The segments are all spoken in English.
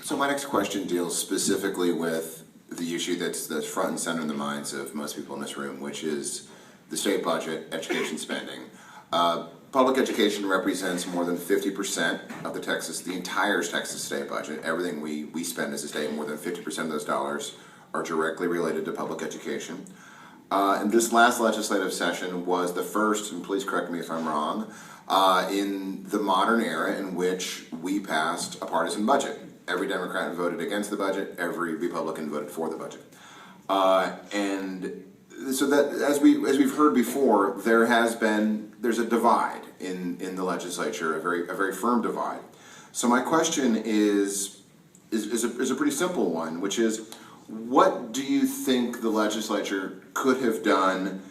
So my next question deals specifically with the issue that's front and center in the minds of most people in this room, which is the state budget, education spending. Public education represents more than 50% of the entire Texas state budget. Everything we spend as a state, more than 50% of those dollars are directly related to public education. And this last legislative session was the first, and please correct me if I'm wrong, in the modern era in which we passed a partisan budget. Every Democrat voted against the budget, every Republican voted for the budget. And so that, as we've heard before, there's a divide in the legislature, a very firm divide. So my question is a pretty simple one, which is, what do you think the legislature could have done?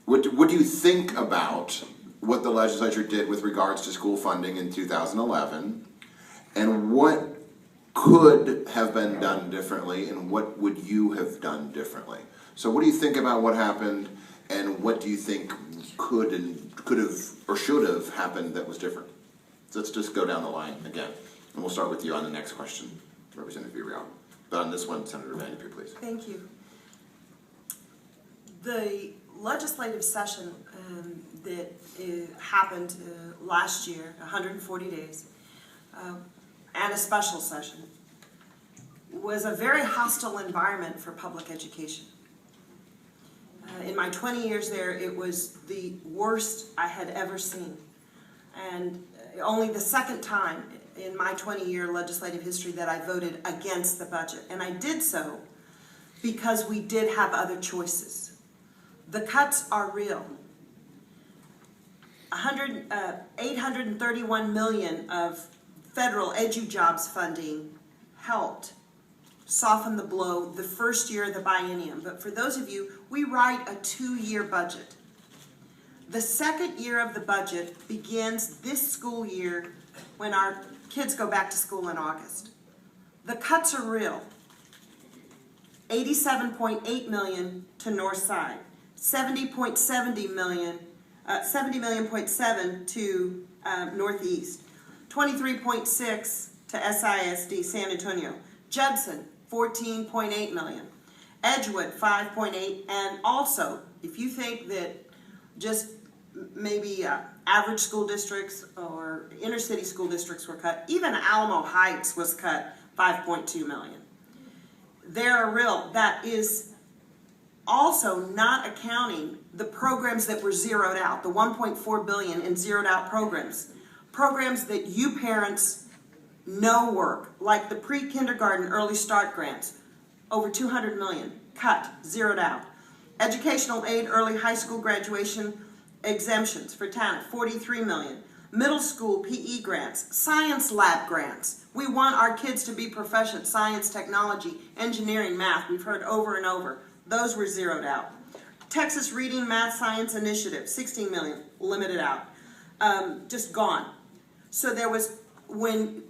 What do you think about what the legislature did with regards to school funding in 2011, and what could have been done differently, and what would you have done differently? So what do you think about what happened, and what do you think could have or should have happened that was different? So let's just go down the line again, and we'll start with you on the next question, Representative Villarreal. But on this one, Senator Vanderpue, please. Thank you. The legislative session that happened last year, 140 days, and a special session, was a very hostile environment for public education. In my 20 years there, it was the worst I had ever seen. And only the second time in my 20-year legislative history that I voted against the budget. And I did so because we did have other choices. The cuts are real. 831 million of federal edu-jobs funding helped soften the blow the first year of the biennium. But for those of you, we write a 2-year budget. The second year of the budget begins this school year when our kids go back to school in August. The cuts are real. 87.8 million to North Side, 70.7 million to Northeast, 23.6 to SISD San Antonio, Judson 14.8 million, Edgewood 5.8, and also if you think that just maybe average school districts or inner city school districts were cut, even Alamo Heights was cut 5.2 million. There are real, that is also not accounting the programs that were zeroed out, the 1.4 billion in zeroed out programs that you parents know work, like the pre-kindergarten early start grants, over 200 million, cut, zeroed out. Educational aid early high school graduation exemptions for TANF, 43 million. Middle school PE grants, science lab grants. We want our kids to be proficient, science, technology, engineering, math. We've heard over and over. Those were zeroed out. Texas Reading Math Science Initiative, 16 million, limited out. Just gone. So there was, when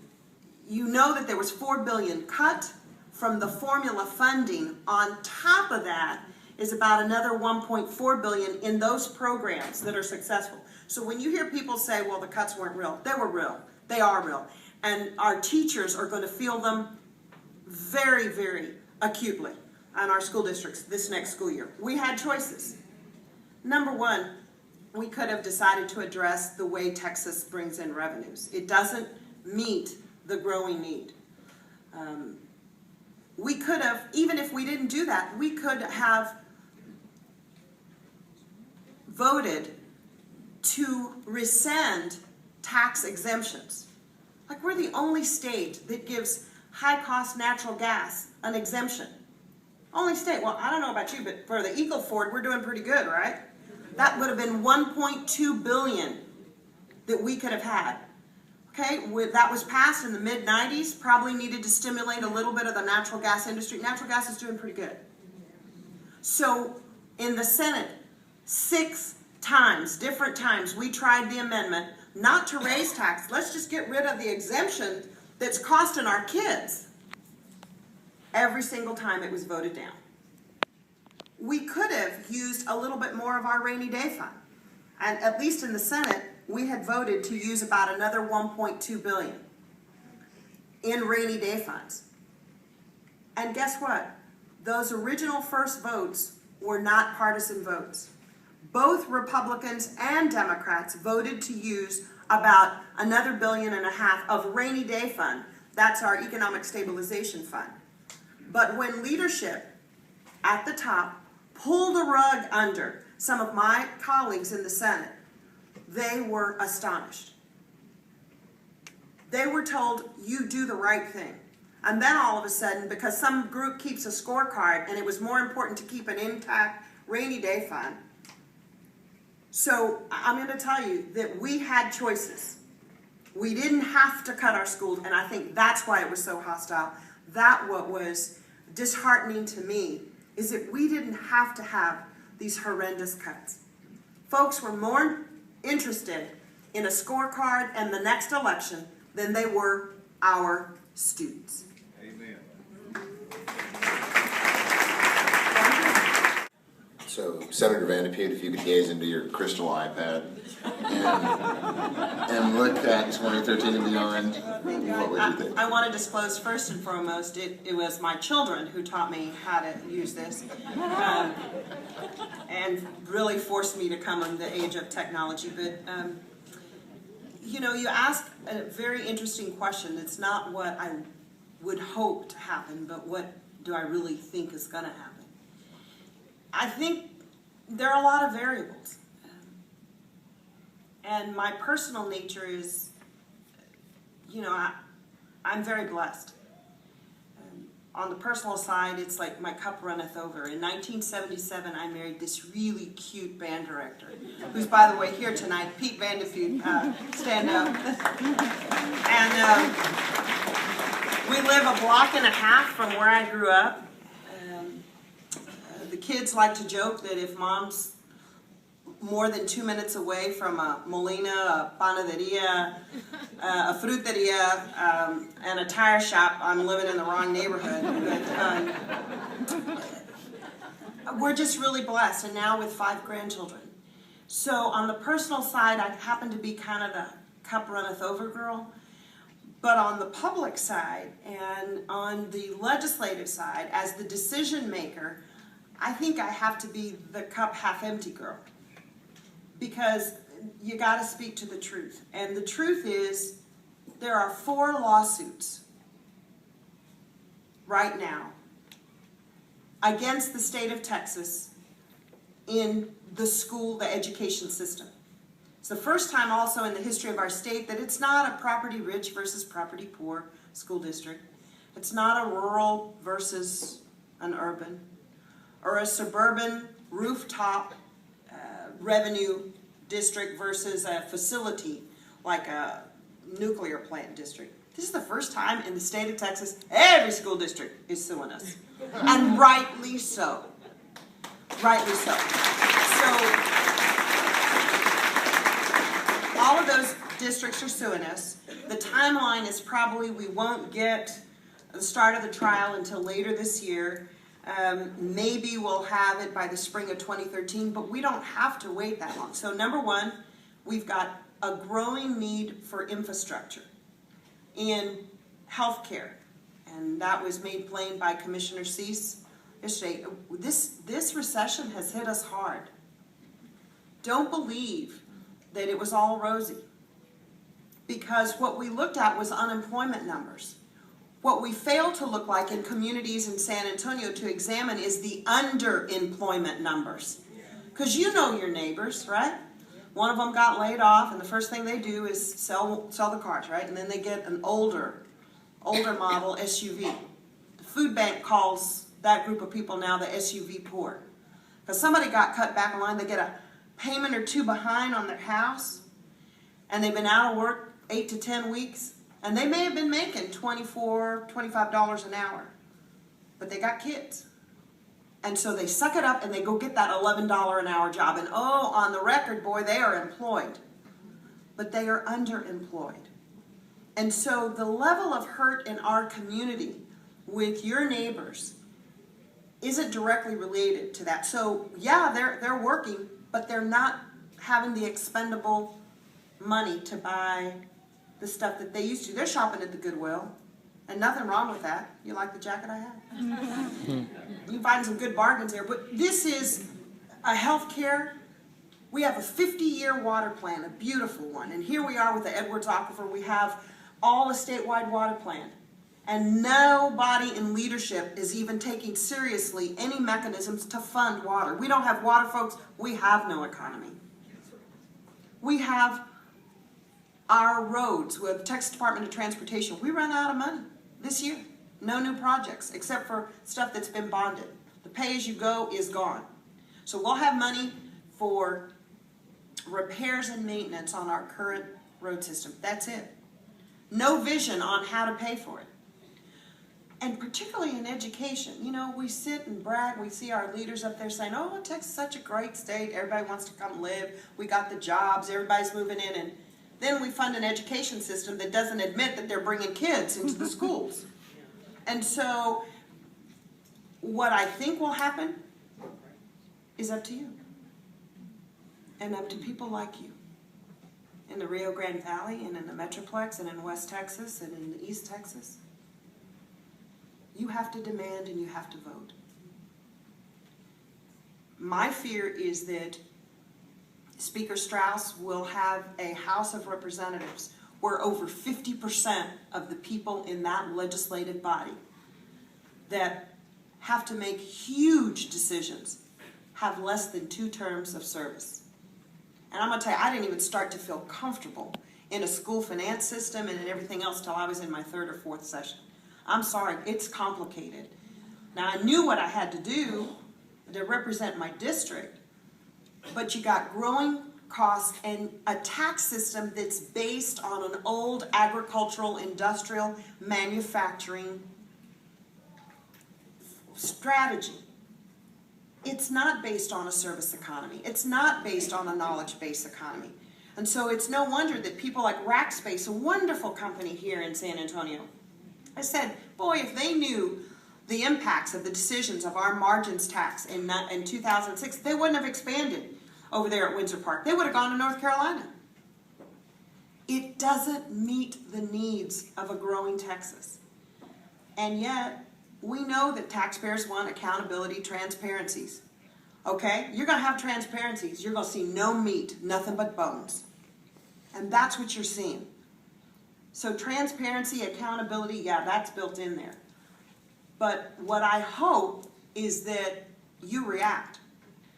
you know that there was 4 billion cut from the formula funding, on top of that is about another 1.4 billion in those programs that are successful. So when you hear people say, well, the cuts weren't real, they were real. They are real. And our teachers are going to feel them very, very acutely on our school districts this next school year. We had choices. Number one, we could have decided to address the way Texas brings in revenues. It doesn't meet the growing need. We could have, even if we didn't do that, we could have voted to rescind tax exemptions. Like, we're the only state that gives high-cost natural gas an exemption. Only state. Well, I don't know about you, but for the Eagle Ford, we're doing pretty good, right? That would have been 1.2 billion that we could have had. Okay, that was passed in the mid-90s, probably needed to stimulate a little bit of the natural gas industry. Natural gas is doing pretty good. So in the Senate, 6 times, different times, we tried the amendment not to raise taxes. Let's just get rid of the exemption that's costing our kids. Every single time it was voted down. We could have used a little bit more of our rainy day fund. And at least in the Senate, we had voted to use about another 1.2 billion in rainy day funds. And guess what? Those original first votes were not partisan votes. Both Republicans and Democrats voted to use about another $1.5 billion of rainy day fund. That's our economic stabilization fund. But when leadership at the top pulled a rug under some of my colleagues in the Senate, they were astonished. They were told, you do the right thing. And then all of a sudden, because some group keeps a scorecard and it was more important to keep an intact rainy day fund. So I'm going to tell you that we had choices. We didn't have to cut our schools, and I think that's why it was so hostile. That what was disheartening to me is that we didn't have to have these horrendous cuts. Folks were more interested in a scorecard and the next election than they were our students. Amen. So, Senator Vanderputte, if you could gaze into your crystal iPad and look at 2013 and beyond, what would you think? I want to disclose first and foremost, it was my children who taught me how to use this and really forced me to come in the age of technology. But, you know, you ask a very interesting question. It's not what I would hope to happen, but what do I really think is going to happen? I think there are a lot of variables. And my personal nature is, you know, I'm very blessed. On the personal side, it's like my cup runneth over. In 1977, I married this really cute band director, who's, by the way, here tonight, Pete Vanderputte, stand up. And we live a block and a half from where I grew up. The kids like to joke that if mom's more than 2 minutes away from a Molina, a panaderia, a fruteria, and a tire shop, I'm living in the wrong neighborhood. But, we're just really blessed, and now with 5 grandchildren. So on the personal side, I happen to be kind of the cup runneth over girl. But on the public side and on the legislative side, as the decision maker, I think I have to be the cup half empty girl. Because you got to speak to the truth. And the truth is, there are 4 lawsuits right now against the state of Texas in the school, the education system. It's the first time also in the history of our state that it's not a property rich versus property poor school district. It's not a rural versus an urban, or a suburban rooftop revenue district versus a facility like a nuclear plant district. This is the first time in the state of Texas every school district is suing us. And rightly so. Rightly so. So all of those districts are suing us. The timeline is probably we won't get the start of the trial until later this year. Maybe we'll have it by the spring of 2013, but we don't have to wait that long. So number one, we've got a growing need for infrastructure in healthcare, and that was made plain by Commissioner Cease yesterday. This recession has hit us hard. Don't believe that it was all rosy, because what we looked at was unemployment numbers. What we failed to look like in communities in San Antonio to examine is the underemployment numbers. Because you know your neighbors, right? One of them got laid off, and the first thing they do is sell the cars, right? And then they get an older model SUV. The food bank calls that group of people now the SUV poor. Because somebody got cut back in line, they get a payment or 2 behind on their house, and they've been out of work 8 to 10 weeks. And they may have been making $24, $25 an hour, but they got kids. And so they suck it up and they go get that $11 an hour job. And oh, on the record, boy, they are employed. But they are underemployed. And so the level of hurt in our community with your neighbors isn't directly related to that. So yeah, they're working, but they're not having the expendable money to buy the stuff that they used to. They're shopping at the Goodwill. And nothing wrong with that. You like the jacket I have? You can find some good bargains there. But this is a healthcare. We have a 50-year water plan, a beautiful one. And here we are with the Edwards Aquifer. We have all a statewide water plan. And nobody in leadership is even taking seriously any mechanisms to fund water. We don't have water, folks. We have no economy. We have our roads with the Texas Department of Transportation. We run out of money this year. No new projects except for stuff that's been bonded. The pay-as-you-go is gone. So we'll have money for repairs and maintenance on our current road system. That's it. No vision on how to pay for it. And particularly in education, you know, we sit and brag, we see our leaders up there saying, oh, Texas is such a great state, everybody wants to come live, we got the jobs, everybody's moving in, and then we fund an education system that doesn't admit that they're bringing kids into the schools. And so, what I think will happen is up to you. And up to people like you. In the Rio Grande Valley, and in the Metroplex, and in West Texas, and in East Texas. You have to demand and you have to vote. My fear is that Speaker Strauss will have a House of Representatives where over 50% of the people in that legislative body that have to make huge decisions have less than 2 terms of service. And I'm going to tell you, I didn't even start to feel comfortable in a school finance system and in everything else till I was in my 3rd or 4th session. I'm sorry, it's complicated. Now, I knew what I had to do to represent my district, but you got growing costs and a tax system that's based on an old agricultural, industrial, manufacturing strategy. It's not based on a service economy. It's not based on a knowledge-based economy. And so it's no wonder that people like Rackspace, a wonderful company here in San Antonio, I said, boy, if they knew the impacts of the decisions of our margins tax in 2006, they wouldn't have expanded over there at Windsor Park. They would have gone to North Carolina. It doesn't meet the needs of a growing Texas. And yet, we know that taxpayers want accountability, transparencies. Okay? You're going to have transparencies. You're going to see no meat, nothing but bones. And that's what you're seeing. So transparency, accountability, yeah, that's built in there. But what I hope is that you react.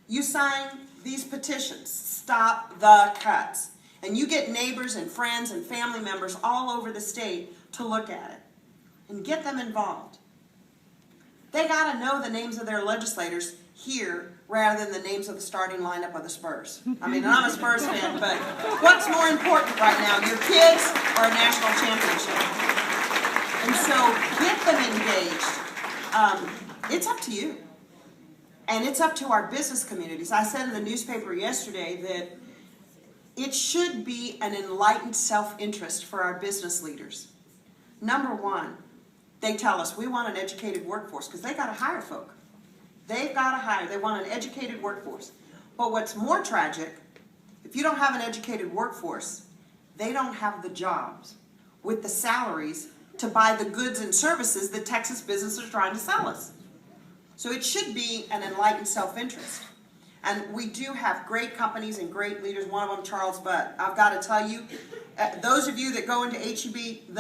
You sign these petitions, stop the cuts. And you get neighbors and friends and family members all over the state to look at it. And get them involved. They got to know the names of their legislators here rather than the names of the starting lineup of the Spurs. I mean, I'm a Spurs fan, but what's more important right now, your kids or a national championship? And so get them engaged. It's up to you. And it's up to our business communities. I said in the newspaper yesterday that it should be an enlightened self-interest for our business leaders. Number one, they tell us we want an educated workforce because they got to hire folk. They've got to hire. They want an educated workforce. But what's more tragic, if you don't have an educated workforce, they don't have the jobs with the salaries to buy the goods and services that Texas businesses are trying to sell us. So it should be an enlightened self-interest. And we do have great companies and great leaders, one of them Charles Butt. I've got to tell you, those of you that go into HEB,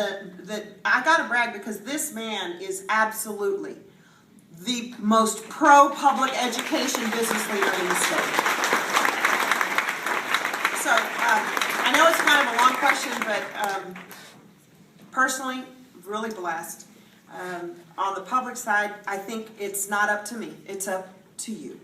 I got to brag because this man is absolutely the most pro-public education business leader in the state. So I know it's kind of a long question, but personally, really blessed. On the public side, I think it's not up to me. It's up to you.